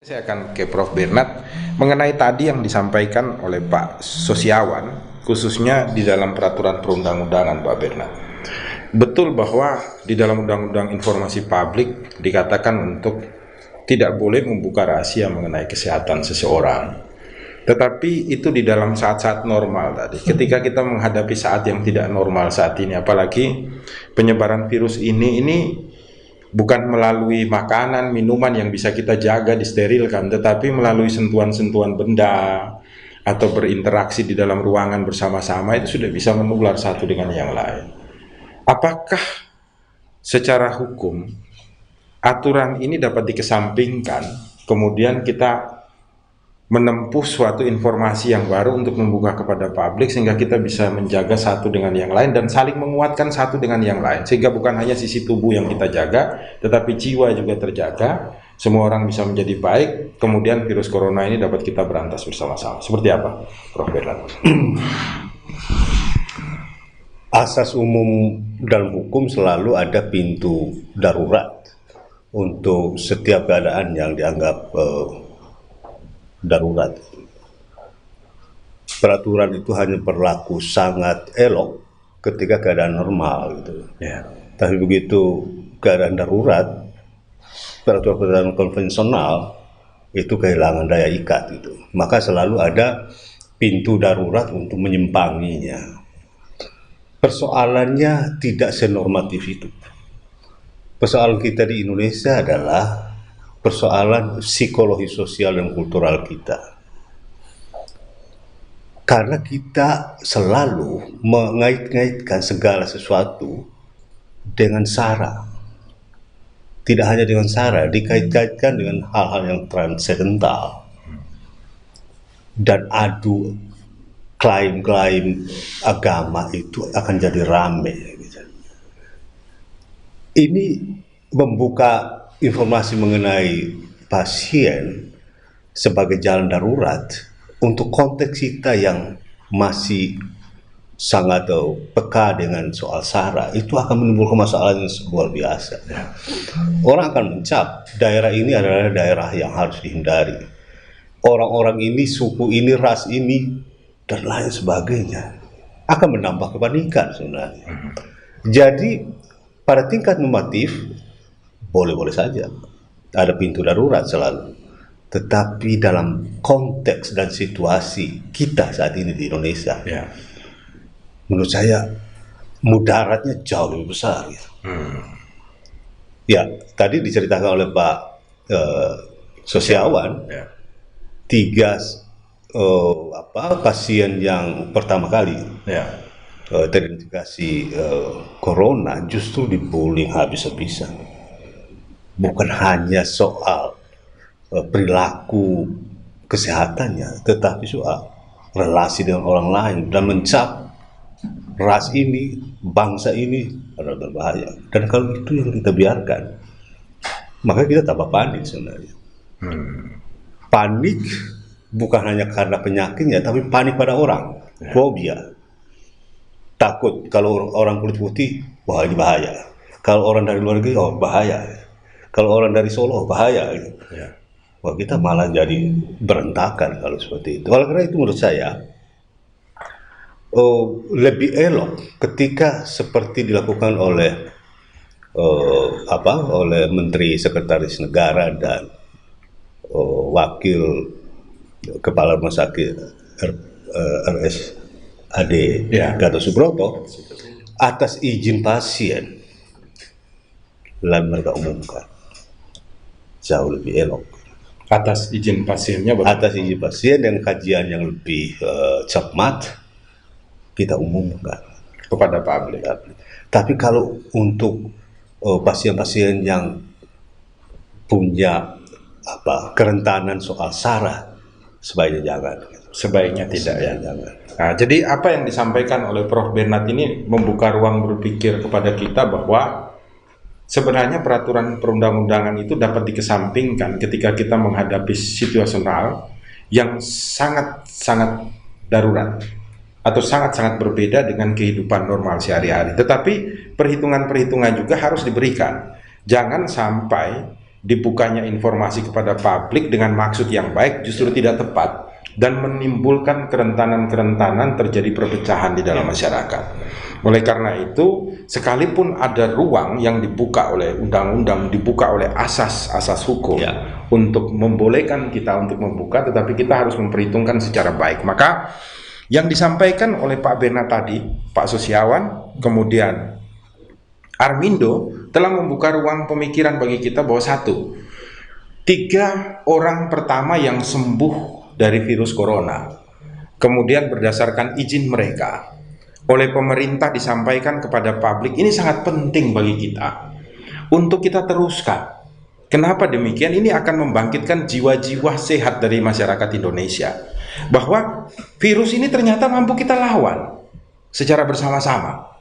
Saya akan ke Prof. Bernard mengenai tadi yang disampaikan oleh Pak Sosiawan, khususnya di dalam peraturan perundang-undangan, Pak Bernard. Betul bahwa di dalam Undang-Undang Informasi Publik dikatakan untuk tidak boleh membuka rahasia mengenai kesehatan seseorang. Tetapi itu di dalam saat-saat normal tadi. Ketika kita menghadapi saat yang tidak normal saat ini, apalagi penyebaran virus ini bukan melalui makanan, minuman yang bisa kita jaga, disterilkan, tetapi melalui sentuhan-sentuhan benda atau berinteraksi di dalam ruangan bersama-sama itu sudah bisa menular satu dengan yang lain. Apakah secara hukum aturan ini dapat dikesampingkan, kemudian kita menempuh suatu informasi yang baru untuk membuka kepada publik sehingga kita bisa menjaga satu dengan yang lain dan saling menguatkan satu dengan yang lain, sehingga bukan hanya sisi tubuh yang kita jaga tetapi jiwa juga terjaga, semua orang bisa menjadi baik, kemudian virus corona ini dapat kita berantas bersama-sama. Seperti apa, Prof. Bernard? Asas umum dalam hukum selalu ada pintu darurat untuk setiap keadaan yang dianggap darurat. Peraturan itu hanya berlaku sangat elok ketika keadaan normal gitu. Ya. Tapi begitu keadaan darurat, peraturan konvensional itu kehilangan daya ikat gitu. Maka selalu ada pintu darurat untuk menyimpanginya. Persoalannya tidak senormatif itu. Persoalan kita di Indonesia adalah persoalan psikologi sosial dan kultural kita. Karena kita selalu mengait-ngaitkan segala sesuatu dengan SARA. Tidak hanya dengan SARA, dikait-kaitkan dengan hal-hal yang transendental. Dan adu klaim-klaim agama itu akan jadi rame. Ini membuka informasi mengenai pasien sebagai jalan darurat untuk konteks kita yang masih sangat peka dengan soal SARA, itu akan menimbulkan masalah yang luar biasa. Orang akan mencap daerah ini adalah daerah yang harus dihindari. Orang-orang ini, suku ini, ras ini, dan lain sebagainya akan menambah kepanikan sebenarnya. Jadi pada tingkat normatif boleh-boleh saja ada pintu darurat selalu, tetapi dalam konteks dan situasi kita saat ini di Indonesia, menurut saya mudaratnya jauh lebih besar gitu. Ya, tadi diceritakan oleh Pak Sosiawan, 3 pasien yang pertama kali teridentifikasi corona justru dibully habis-habisan. Bukan hanya soal perilaku kesehatannya, tetapi soal relasi dengan orang lain dan mencap ras ini, bangsa ini adalah berbahaya. Dan kalau itu yang kita biarkan, maka kita tambah panik sebenarnya. Panik bukan hanya karena penyakitnya, tapi panik pada orang, fobia. Takut kalau orang kulit putih, wah ini bahaya. Kalau orang dari luar negeri, oh bahaya. Kalau orang dari Solo, bahaya. Wah, kita malah jadi berantakan kalau seperti itu. Oleh karena itu menurut saya lebih elok ketika seperti dilakukan oleh oleh Menteri Sekretaris Negara dan Wakil Kepala Rumah Sakit RSAD Gatot Subroto atas izin pasien, lalu mereka umumkan. Jauh lebih elok. Atas izin pasiennya, atas izin pasien dan kajian yang lebih cermat, kita umumkan kepada publik. Tapi kalau untuk pasien-pasien yang punya kerentanan soal SARA, sebaiknya jangan. Sebaiknya tidak, ya. Jangan. Nah, jadi apa yang disampaikan oleh Prof. Bernard ini membuka ruang berpikir kepada kita bahwa sebenarnya peraturan perundang-undangan itu dapat dikesampingkan ketika kita menghadapi situasional yang sangat-sangat darurat atau sangat-sangat berbeda dengan kehidupan normal sehari-hari. Tetapi perhitungan-perhitungan juga harus diberikan. Jangan sampai dibukanya informasi kepada publik dengan maksud yang baik justru tidak tepat dan menimbulkan kerentanan-kerentanan terjadi perpecahan di dalam masyarakat. Oleh karena itu, sekalipun ada ruang yang dibuka oleh undang-undang, dibuka oleh asas-asas hukum untuk membolehkan kita untuk membuka, tetapi kita harus memperhitungkan secara baik. Maka yang disampaikan oleh Pak Bernard tadi, Pak Sosiawan, kemudian Armindo telah membuka ruang pemikiran bagi kita bahwa 3 orang pertama yang sembuh dari virus corona, kemudian berdasarkan izin mereka oleh pemerintah disampaikan kepada publik, ini sangat penting bagi kita untuk kita teruskan. Kenapa demikian? Ini akan membangkitkan jiwa-jiwa sehat dari masyarakat Indonesia, bahwa virus ini ternyata mampu kita lawan secara bersama-sama,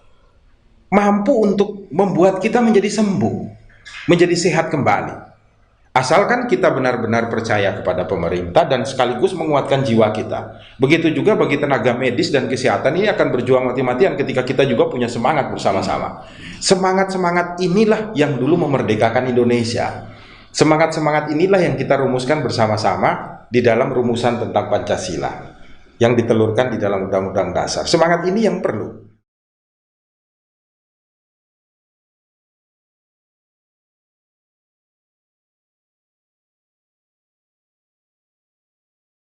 mampu untuk membuat kita menjadi sembuh, menjadi sehat kembali. Asalkan kita benar-benar percaya kepada pemerintah dan sekaligus menguatkan jiwa kita. Begitu juga bagi tenaga medis dan kesehatan, ini akan berjuang mati-matian ketika kita juga punya semangat bersama-sama. Semangat-semangat inilah yang dulu memerdekakan Indonesia. Semangat-semangat inilah yang kita rumuskan bersama-sama di dalam rumusan tentang Pancasila yang ditelurkan di dalam Undang-Undang Dasar. Semangat ini yang perlu